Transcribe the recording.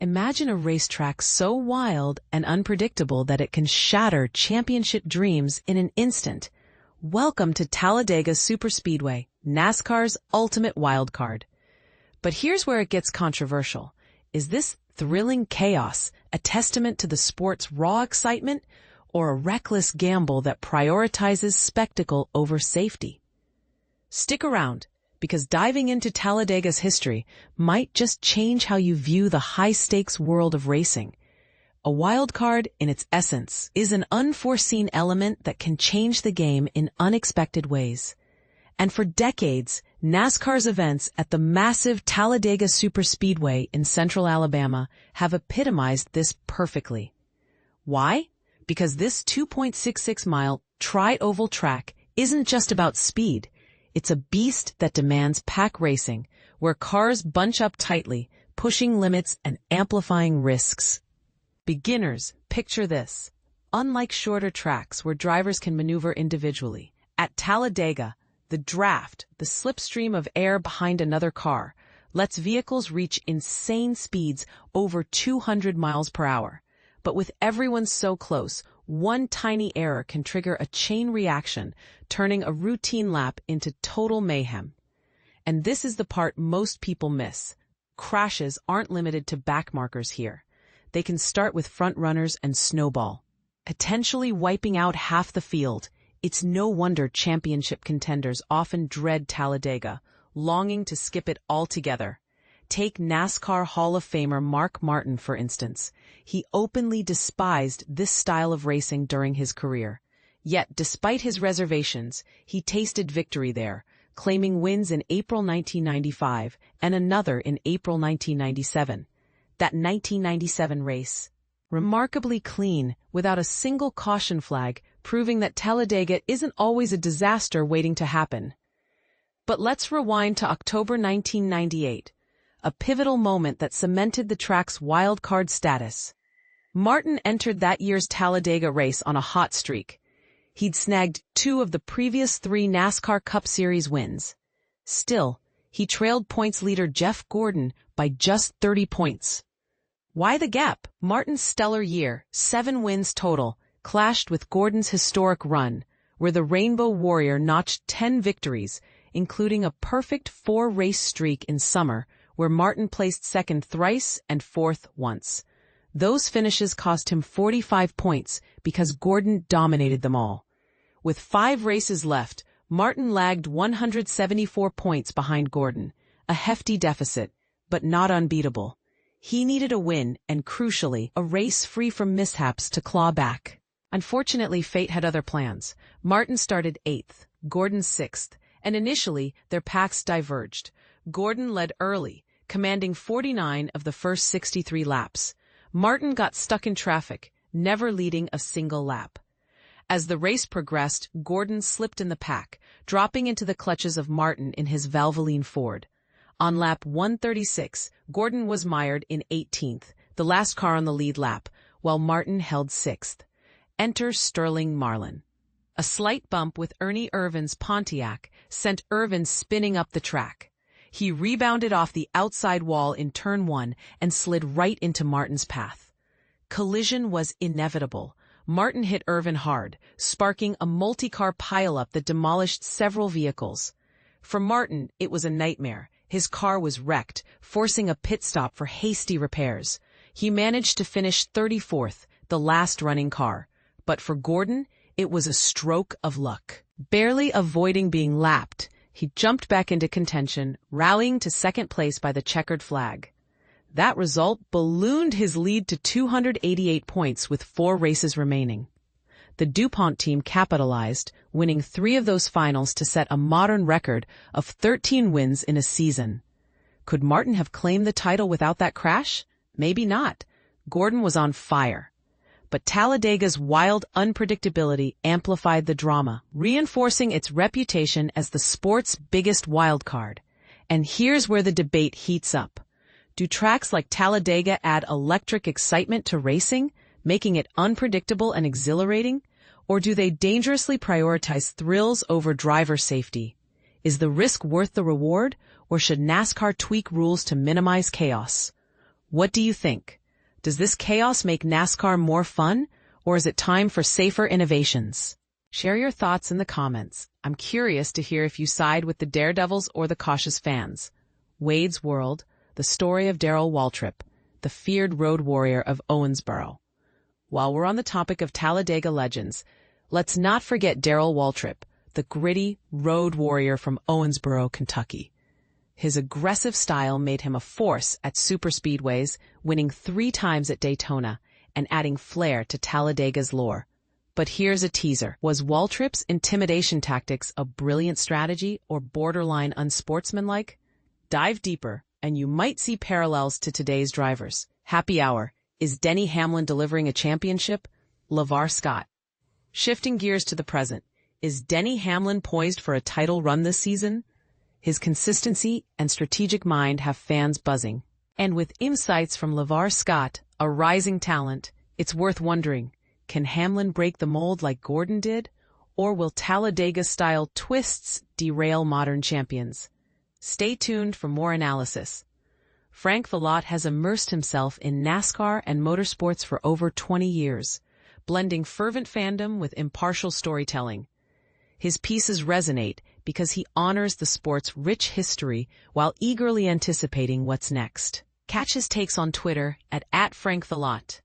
Imagine a racetrack so wild and unpredictable that it can shatter championship dreams in an instant. Welcome to Talladega Superspeedway, NASCAR's ultimate wildcard. But here's where it gets controversial. Is this thrilling chaos a testament to the sport's raw excitement, or a reckless gamble that prioritizes spectacle over safety? Stick around, because diving into Talladega's history might just change how you view the high-stakes world of racing. A wildcard, in its essence, is an unforeseen element that can change the game in unexpected ways. And for decades, NASCAR's events at the massive Talladega Superspeedway in central Alabama have epitomized this perfectly. Why? Because this 2.66-mile tri-oval track isn't just about speed. It's a beast that demands pack racing, where cars bunch up tightly, pushing limits and amplifying risks. Beginners, picture this. Unlike shorter tracks where drivers can maneuver individually, at Talladega, the draft, the slipstream of air behind another car, lets vehicles reach insane speeds over 200 miles per hour. But with everyone so close, one tiny error can trigger a chain reaction, turning a routine lap into total mayhem. And this is the part most people miss. Crashes aren't limited to backmarkers here. They can start with front runners and snowball, potentially wiping out half the field. It's no wonder championship contenders often dread Talladega, longing to skip it altogether. Take NASCAR Hall of Famer Mark Martin, for instance. He openly despised this style of racing during his career. Yet, despite his reservations, he tasted victory there, claiming wins in April 1995 and another in April 1997. That 1997 race, remarkably clean, without a single caution flag, proving that Talladega isn't always a disaster waiting to happen. But let's rewind to October 1998. A pivotal moment that cemented the track's wildcard status. Martin entered that year's Talladega race on a hot streak. He'd snagged 2 of the previous 3 NASCAR Cup Series wins. Still, he trailed points leader Jeff Gordon by just 30 points. Why the gap? Martin's stellar year, 7 wins total, clashed with Gordon's historic run, where the Rainbow Warrior notched 10 victories, including a perfect 4-race streak in summer, where Martin placed second thrice and fourth once. Those finishes cost him 45 points because Gordon dominated them all. With 5 races left, Martin lagged 174 points behind Gordon, a hefty deficit, but not unbeatable. He needed a win and, crucially, a race free from mishaps to claw back. Unfortunately, fate had other plans. Martin started 8th, Gordon 6th, and initially their paths diverged. Gordon led early, commanding 49 of the first 63 laps. Martin got stuck in traffic, never leading a single lap. As the race progressed, Gordon slipped in the pack, dropping into the clutches of Martin in his Valvoline Ford. On lap 136, Gordon was mired in 18th, the last car on the lead lap, while Martin held 6th. Enter Sterling Marlin. A slight bump with Ernie Irvan's Pontiac sent Irvan spinning up the track. He rebounded off the outside wall in turn 1 and slid right into Martin's path. Collision was inevitable. Martin hit Irvan hard, sparking a multi-car pileup that demolished several vehicles. For Martin, it was a nightmare. His car was wrecked, forcing a pit stop for hasty repairs. He managed to finish 34th, the last running car. But for Gordon, it was a stroke of luck. Barely avoiding being lapped, he jumped back into contention, rallying to second place by the checkered flag. That result ballooned his lead to 288 points with 4 races remaining. The DuPont team capitalized, winning 3 of those finals to set a modern record of 13 wins in a season. Could Martin have claimed the title without that crash? Maybe not. Gordon was on fire. But Talladega's wild unpredictability amplified the drama, reinforcing its reputation as the sport's biggest wildcard. And here's where the debate heats up. Do tracks like Talladega add electric excitement to racing, making it unpredictable and exhilarating? Or do they dangerously prioritize thrills over driver safety? Is the risk worth the reward, or should NASCAR tweak rules to minimize chaos? What do you think? Does this chaos make NASCAR more fun, or is it time for safer innovations? Share your thoughts in the comments. I'm curious to hear if you side with the daredevils or the cautious fans. Wade's World, the story of Darrell Waltrip, the feared road warrior of Owensboro. While we're on the topic of Talladega legends, let's not forget Darrell Waltrip, the gritty road warrior from Owensboro, Kentucky. His aggressive style made him a force at superspeedways, winning 3 times at Daytona and adding flair to Talladega's lore. But here's a teaser. Was Waltrip's intimidation tactics a brilliant strategy or borderline unsportsmanlike? Dive deeper, and you might see parallels to today's drivers. Happy Hour. Is Denny Hamlin delivering a championship? LeVar Scott. Shifting gears to the present. Is Denny Hamlin poised for a title run this season? His consistency and strategic mind have fans buzzing. And with insights from LeVar Scott, a rising talent, it's worth wondering, can Hamlin break the mold like Gordon did? Or will Talladega-style twists derail modern champions? Stay tuned for more analysis. Frank Villot has immersed himself in NASCAR and motorsports for over 20 years, blending fervent fandom with impartial storytelling. His pieces resonate because he honors the sport's rich history while eagerly anticipating what's next. Catch his takes on Twitter at @FrankVillot.